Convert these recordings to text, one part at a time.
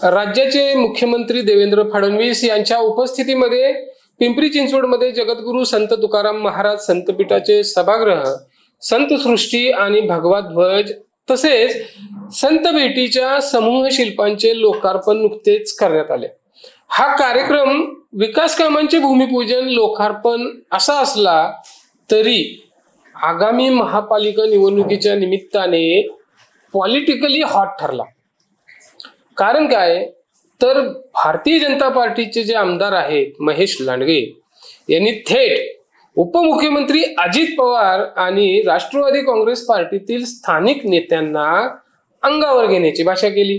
राज्याचे मुख्यमंत्री देवेंद्र फडणवीस यांच्या उपस्थितीमध्ये पिंपरी चिंचवडमध्ये जगद्गुरू संत तुकाराम महाराज संतपीठाचे सभागृह, संतसृष्टी आणि भगवा ध्वज तसेच संत भेटीच्या समूह शिल्पांचे लोकार्पण नुकतेच करण्यात आले। हा कार्यक्रम विकास कामांचे भूमिपूजन लोकार्पण असा असला तरी आगामी महापालिका निवडणुकीच्या निमित्ताने पॉलिटिकली हॉट ठरला। कारण काय तर भारतीय जनता पार्टीचे जे आमदार आहेत महेश लांडगे यांनी थेट उपमुख्यमंत्री अजित पवार आणि राष्ट्रवादी काँग्रेस पार्टीतील स्थानिक नेत्यांना अंगावर घेण्याची भाषा केली।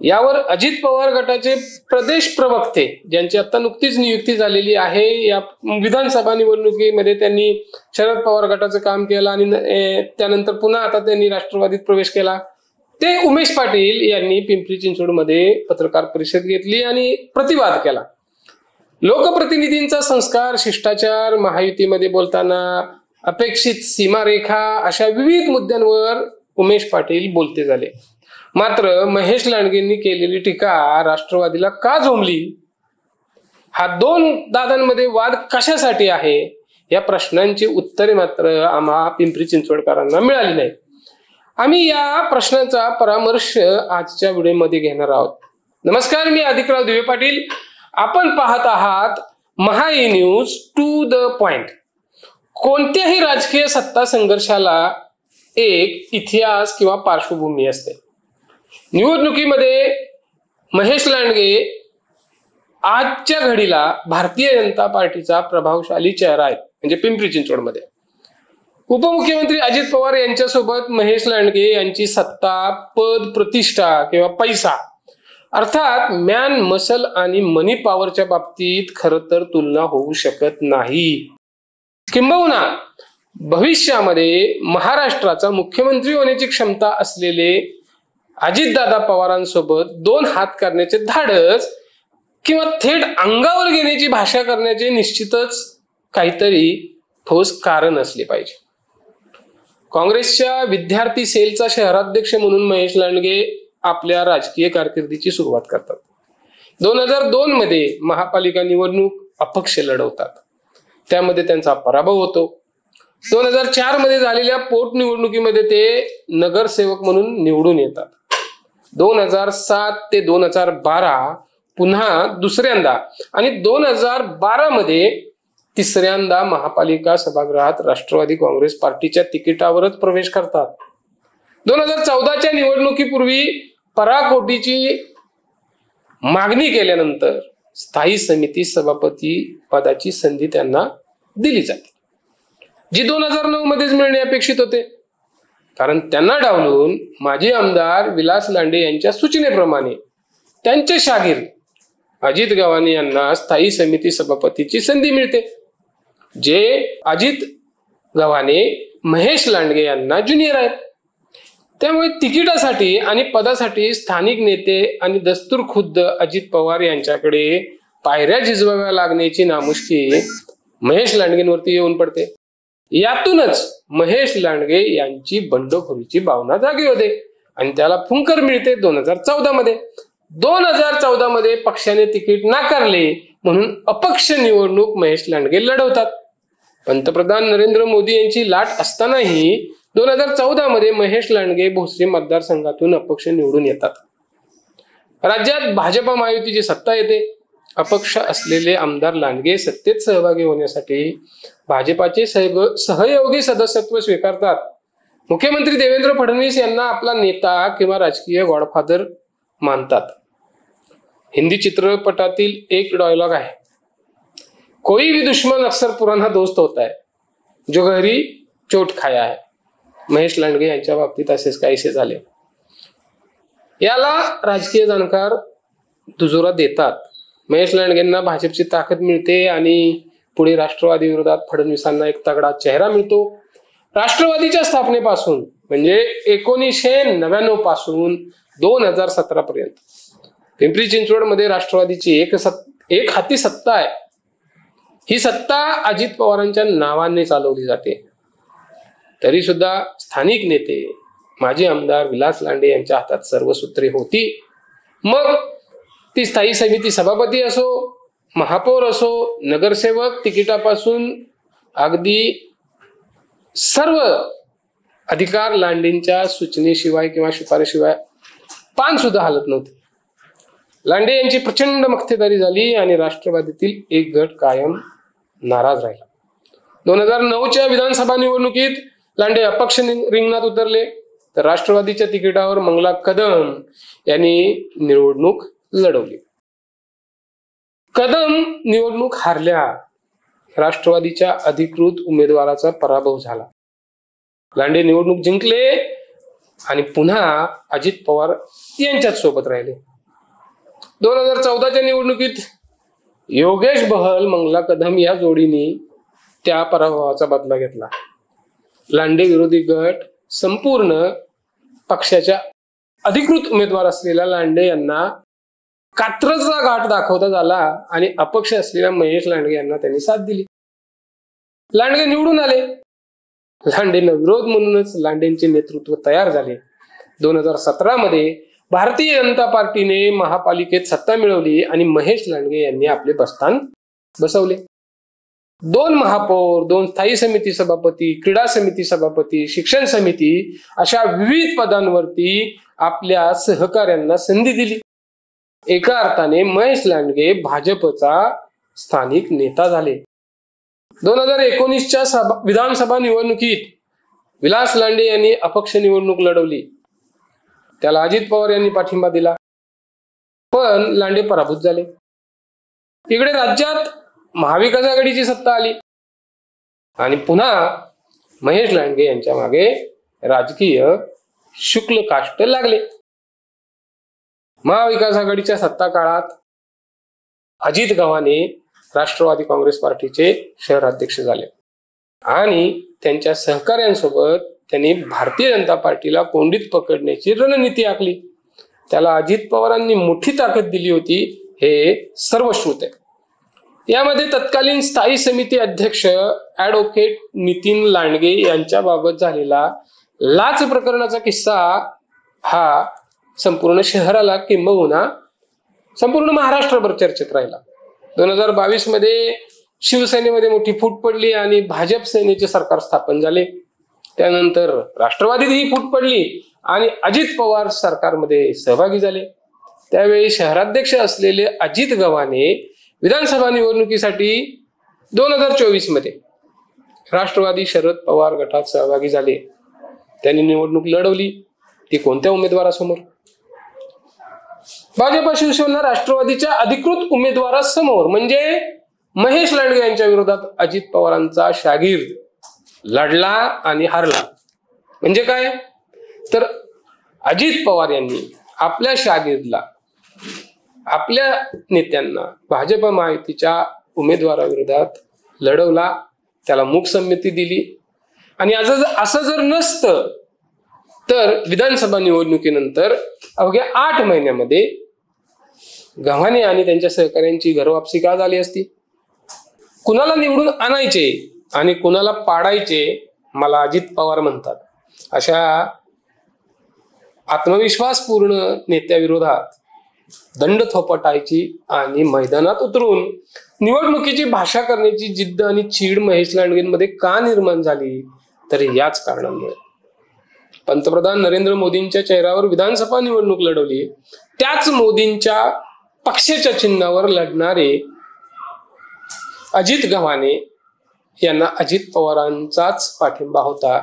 यावर अजित पवार गटाचे प्रदेश प्रवक्ते ज्यांची आता नुकतीच नियुक्ती झालेली आहे, या विधानसभा निवडणुकीमध्ये त्यांनी शरद पवार गटाचं काम केलं आणि त्यानंतर पुन्हा आता त्यांनी राष्ट्रवादीत प्रवेश केला, ते उमेश पाटील यांनी पिंपरी चिंचवडमध्ये पत्रकार परिषद घेतली आणि प्रतिवाद केला। लोकप्रतिनिधींचा संस्कार, शिष्टाचार, महायुतीमध्ये बोलताना अपेक्षित सीमारेखा अशा विविध मुद्द्यांवर उमेश पाटील बोलते झाले। मात्र महेश लांडगेंनी केलेली टीका राष्ट्रवादीला का झोंबली, हा दोन दादांमध्ये वाद कशासाठी आहे, या प्रश्नांची उत्तरे मात्र आम्हा पिंपरी चिंचवडकरांना मिळाली नाही। आम्ही या प्रश्नांचा परामर्श आजच्या व्हिडिओमध्ये घेणार आहोत। नमस्कार, मी अधिकराव दिवे पाटील, आपण पाहत आहात Maha E news to the point. कोणत्याही राजकीय सत्ता संघर्षाला एक इतिहास किंवा पार्श्वभूमी असते। निवडणुकीमध्ये महेश लांडगे आजच्या घडीला भारतीय जनता पार्टीचा प्रभावशाली चेहरा आहे, म्हणजे पिंपरी चिंचवडमध्ये। उपमुख्यमंत्री अजित पवार यांच्यासोबत महेश लांडगे यांची सत्ता, पद, प्रतिष्ठा किंवा पैसा अर्थात मॅन मसल आणि मनी पॉवरच्या बाबतीत खरं तर तुलना होऊ शकत नाही। किंबहुना भविष्यामध्ये महाराष्ट्राचा मुख्यमंत्री होण्याची क्षमता असलेले अजितदादा पवारांसोबत दोन हात करण्याचे धाडस किंवा थेट अंगावर घेण्याची भाषा करण्याचे निश्चितच काहीतरी ठोस कारण असले पाहिजे। काँग्रेसच्या विद्यार्थी सेलचा शहराध्यक्ष म्हणून महेश लांडगे आपल्या राजकीय कारकिर्दीची सुरुवात करतात। 2002 मध्ये महापालिका निवडणूक अपक्ष लढवतात, त्यामध्ये त्यांचा पराभव होतो। 2004 मध्ये झालेल्या पोटनिवडणुकीमध्ये ते नगरसेवक म्हणून निवडून येतात। 2007 ते 2012 पुन्हा दुसऱ्यांदा आणि 2012 मध्ये तिसऱ्यांदा महापालिका सभागृहात राष्ट्रवादी काँग्रेस पार्टीच्या तिकिटावरच प्रवेश करतात। 2014च्या निवडणुकीपूर्वी पराकोटीची मागणी केल्यानंतर स्थायी समिती सभापती पदाची संधी त्यांना दिली जाते, जी 2009 मध्येच मिळणे अपेक्षित होते। कारण त्यांना डावलून माजी आमदार विलास लांडे यांच्या सूचनेप्रमाणे त्यांचे शागीर अजित गव्हाणे यांना स्थायी समिती सभापतीची संधी मिळते, जे अजित गव्हाणे महेश लांडगे यांना ज्युनियर आहेत। त्यामुळे तिकिटासाठी आणि पदासाठी स्थानिक नेते आणि दस्तूर खुद्द अजित पवार यांच्याकडे पायऱ्या झिजवाव्या लागण्याची नामुष्की महेश लांडगेंवरती येऊन पडते। यातूनच महेश लांडगे यांची बंडखोरीची भावना जागी होते आणि त्याला फुंकर मिळते 2014 मध्ये। 2014 मध्ये पक्षाने तिकीट नाकारले म्हणून अपक्ष निवडणूक महेश लांडगे लढवतात। पंतप्रधान नरेंद्र मोदी यांची लाट असतानाही 2014 मध्ये महेश लांडगे भोसरी मतदारसंघातून अपक्ष निवडून येतात। राज्यात भाजपा महायुतीची सत्ता येते। अपक्ष असलेले आमदार लांडगे सत्तेत सहभागी होण्यासाठी भाजपाचे सहयोगी सदस्यत्व स्वीकारतात। मुख्यमंत्री देवेंद्र फडणवीस यांना आपला नेता किंवा राजकीय गॉडफादर मानतात। हिंदी चित्रपटातील एक डायलॉग आहे, कोई भी दुश्मन अक्सर पुराना दोस्त होता है, जो घरी चोट खाया है। महेश लांडगे यांच्या बाबतीत असेच काहीसे झाले। याला राजकीय जाणकार दुजोरा देतात। महेश लांडगेंना भाजपची ताकद मिळते आणि पुढे राष्ट्रवादी विरोधात फडणवीसांना एक तगडा चेहरा मिळतो। राष्ट्रवादीच्या स्थापनेपासून म्हणजे 1999 पासून 2017 पर्यंत पिंपरी चिंचवड मध्ये राष्ट्रवादीची एक हाती सत्ता आहे। ही सत्ता अजित पवारांच्या नावाने चालवली जाते। तरी सुद्धा स्थानिक नेते माजी आमदार विलास लांडे यांच्या हातात सर्व सूत्रे होती मग ती स्थायी समिती सभापती असो, महापौर असो, नगरसेवक तिकिटापासून अगदी सर्व अधिकार लांडेंच्या सूचनेशिवाय किंवा शिफारशीशिवाय पान सुद्धा हलत नव्हते. लांडे यांची प्रचंड मक्तेदारी झाली आणि राष्ट्रवादीतील एक गट कायम नाराज राहिला. 2009च्या विधानसभा निवडणुकीत लांडे अपक्ष रिंगणात उतरले, तर राष्ट्रवादीच्या तिकिटावर मंगला कदम यांनी निवडणूक लढवली. कदम निवडणूक हारल्या. राष्ट्रवादीच्या अधिकृत उमेदवाराचा पराभव झाला. लांडे निवडणूक जिंकले आणि पुन्हा अजित पवार यांच्याच सोबत राहिले. 2014च्या निवडणुकीत योगेश बहल मंगला कदम या जोडीने त्या पराभवाचा बदला घेतला. लांडे विरोधी गट संपूर्ण पक्षाच्या अधिकृत उमेदवार असलेल्या लांडे यांना कात्रजचा घाट दाखवता झाला आणि अपक्ष असलेल्या महेश लांडगे यांना त्यांनी साथ दिली. लांडगे निवडून आले. लांडेंना विरोध म्हणूनच लांडेंचे नेतृत्व तयार झाले. 2017 मध्ये भारतीय जनता पार्टीने महापालिकेत सत्ता मिळवली आणि महेश लांडगे यांनी आपले बस्तान बसवले. 2 महापौर, 2 स्थायी समिती सभापती, क्रीडा समिती सभापती, शिक्षण समिती अशा विविध पदांवरती आपल्या सहकाऱ्यांना संधी दिली. एका अर्थाने महेश लांडगे भाजपचा स्थानिक नेता झाले. 2019च्या विधानसभा निवडणुकीत विलास लांडे यांनी अपक्ष निवडणूक लढवली. त्याला अजित पवार यांनी पाठिंबा दिला, पण लांडे पराभूत झाले. इकडे राज्यात महाविकास आघाडीची सत्ता आली आणि पुन्हा महेश लांडगे यांच्या मागे राजकीय शुक्ल काष्ट लागले. महाविकास आघाडीच्या सत्ता काळात अजित गव्हाणे राष्ट्रवादी काँग्रेस पार्टीचे शहराध्यक्ष झाले आणि त्यांच्या सहकाऱ्यांसोबत त्यांनी भारतीय जनता पार्टीला कोंडीत पकडण्याची रणनीती आखली. त्याला अजित पवारांनी मोठी ताकद दिली होती, हे सर्वश्रुत आहे. यामध्ये तत्कालीन स्थायी समिती अध्यक्ष ॲडव्होकेट नितीन लांडगे यांच्याबाबत झालेला लाच प्रकरणाचा किस्सा हा संपूर्ण शहराला किंबहुना संपूर्ण महाराष्ट्रभर चर्चेत राहिला. 2022 मध्ये शिवसेनेमध्ये मोठी फूट पडली आणि भाजप सेनेचे सरकार स्थापन झाले. त्यानंतर राष्ट्रवादीत ही फूट पडली आणि अजित पवार सरकारमध्ये सहभागी झाले. त्यावेळी शहराध्यक्ष असलेले अजित गव्हाणे विधानसभा निवडणुकीसाठी 2024 मध्ये राष्ट्रवादी शरद पवार गटात सहभागी झाले. त्यांनी निवडणूक लढवली. ती कोणत्या उमेदवारासमोर? भाजप शिवसेना राष्ट्रवादीच्या अधिकृत उमेदवारासमोर, म्हणजे महेश लांडगे यांच्या विरोधात अजित पवारांचा शागीर्द लढला आणि हारला. म्हणजे काय तर अजित पवार यांनी आपल्या शागीर्दला, आपल्या नेत्यांना भाजप महायुतीच्या उमेदवाराविरोधात लढवला, त्याला मूकसंमती दिली. आणि असं जर नसतं तर विधानसभा निवडणुकीनंतर अवघ्या 8 महिन्यामध्ये गव्हाणे आणि त्यांच्या सहकाऱ्यांची घरवापसी का झाली असती? कुणाला निवडून आणायचे आणि कुणाला पाडायचे मला अजित पवार म्हणतात अशा आत्मविश्वासपूर्ण नेत्याविरोधात दंड थोपटायची आणि मैदानात उतरून निवडणुकीची भाषा करण्याची जिद्द आणि चीड महेश लांडगेंमध्ये का निर्माण झाली? तर याच कारणामुळे. पंतप्रधान नरेंद्र मोदींच्या चेहऱ्यावर विधानसभा निवडणूक लढवली, त्याच मोदींच्या पक्षाच्या चिन्हावर लढणारे अजित गव्हाणे यांना अजित पवारांचाच पाठिंबा होता,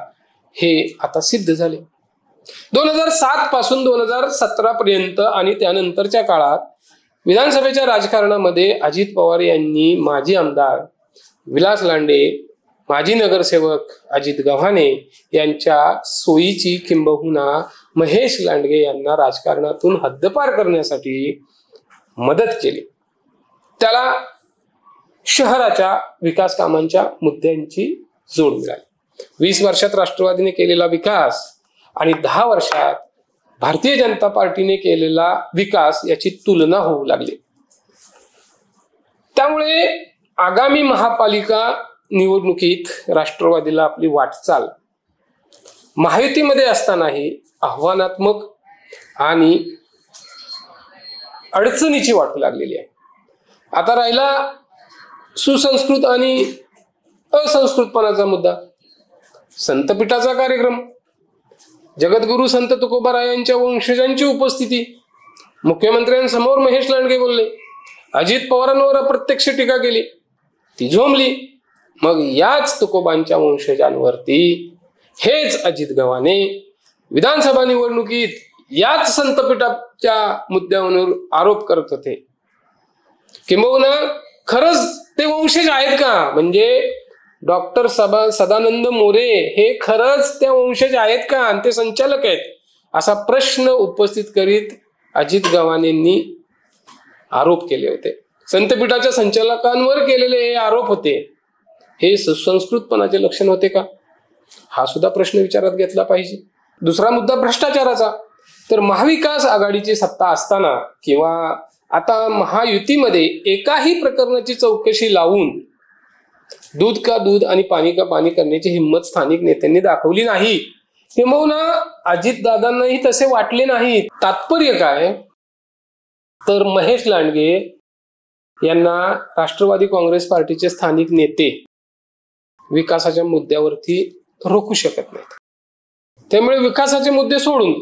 हे आता सिद्ध झाले. 2007 पासून 2017 पर्यंत आणि त्यानंतरच्या काळात विधानसभेच्या राजकारणामध्ये अजित पवार यांनी माजी आमदार विलास लांडे, माजी नगरसेवक अजित गव्हाणे यांच्या सोयीची किंबहुना महेश लांडगे यांना राजकारणातून हद्दपार करण्यासाठी मदत केली. त्याला शहराच्या विकास कामांच्या मुद्द्यांची जोड मिळाली. 20 वर्षात राष्ट्रवादीने केलेला विकास आणि 10 वर्षात भारतीय जनता पार्टीने केलेला विकास याची तुलना होऊ लागली. त्यामुळे आगामी महापालिका निवडणुकीत राष्ट्रवादीला आपली वाटचाल महायुतीमध्ये असतानाही आव्हानात्मक आणि अडचणीची वाटू लागलेली आहे. आता राहिला सुसंस्कृत आणि असंस्कृतपणाचा मुद्दा. संतपीठाचा कार्यक्रम, जगद्गुरु संत तुकोबाराय यांच्या वंशजांची उपस्थिती, मुख्यमंत्र्यांसमोर महेश लांडगे बोलले, अजित पवारांवर अप्रत्यक्ष टीका केली, ती झोंबली. मग याच तुकोबांच्या वंशजांवरती हेच अजित गव्हाणे विधानसभा निवडणुकीत याच संतपीठाच्या मुद्द्यावर आरोप करत होते. किंबहुना खरंच ते वंशज आहेत का? म्हणजे डॉक्टर सदानंद मोरे हे खरंच त्या वंशज आहेत का आणि ते संचालक आहेत, असा प्रश्न उपस्थित करीत अजित गव्हाणेंनी आरोप केले होते. संतपीठाच्या संचालकांवर केलेले हे आरोप होते, हे सुसंस्कृतपणाचे लक्षण होते का? हा सुद्धा प्रश्न विचारात घेतला पाहिजे. दुसरा मुद्दा भ्रष्टाचाराचा. तर महाविकास आघाडीची सत्ता असताना किंवा आता महायुतीमध्ये एकाही प्रकरणाची चौकशी लावून दूध का दूध आणि पाणी का पाणी करण्याची हिंमत स्थानिक नेत्यांनी दाखवली नाही, किंबहुना अजितदादांनाही तसे वाटले नाही. तात्पर्य काय? तर महेश लांडगे यांना राष्ट्रवादी काँग्रेस पार्टीचे स्थानिक नेते विकासाच्या मुद्द्यावरती रोखू शकत नाहीत. त्यामुळे विकासाचे मुद्दे सोडून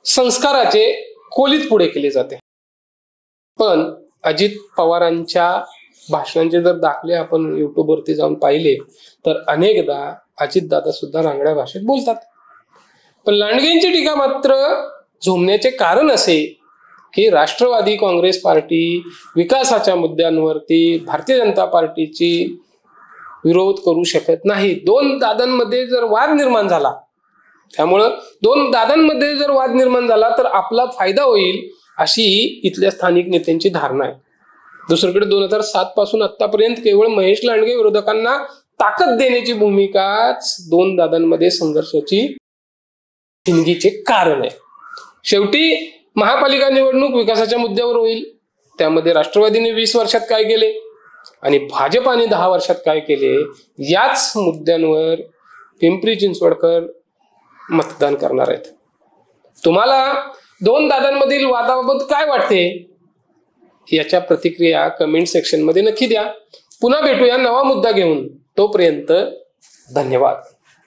संस्काराचे खोलीत पुढे केले जाते. पण अजित पवारांच्या भाषणांचे जर दाखले आपण युट्यूबवरती जाऊन पाहिले तर अनेकदा अजितदादा सुद्धा रांगड्या भाषेत बोलतात. पण लांडगेंची टीका मात्र झोंबण्याचे कारण असे की राष्ट्रवादी काँग्रेस पार्टी विकासाच्या मुद्द्यांवरती भारतीय जनता पार्टीची विरोध करू शकत नाही. दोन दादांमध्ये जर वाद निर्माण झाला, त्यामुळं दोन दादांमध्ये जर वाद निर्माण झाला तर आपला फायदा होईल अशी इथल्या स्थानिक नेत्यांची धारणा आहे. दुसरीकडे 2007 पासून आतापर्यंत केवळ महेश लांडगे विरोधकांना ताकद देण्याची भूमिकाच दोन दादांमध्ये संघर्षाची ठिणगीचे कारण आहे. शेवटी महापालिका निवडणूक विकासाच्या मुद्द्यावर होईल. त्यामध्ये राष्ट्रवादीने 20 वर्षात काय केले आणि भाजपाने 10 वर्षात काय केले, याच मुद्द्यांवर पिंपरी चिंचवडकर मतदान करणार आहेत. तुम्हाला दोन दादांमधील वादाबाबत काय वाटते याच्या प्रतिक्रिया कमेंट सेक्शन मध्ये नक्की द्या. पुन्हा भेटूया नवा मुद्दा घेऊन. तोपर्यंत धन्यवाद.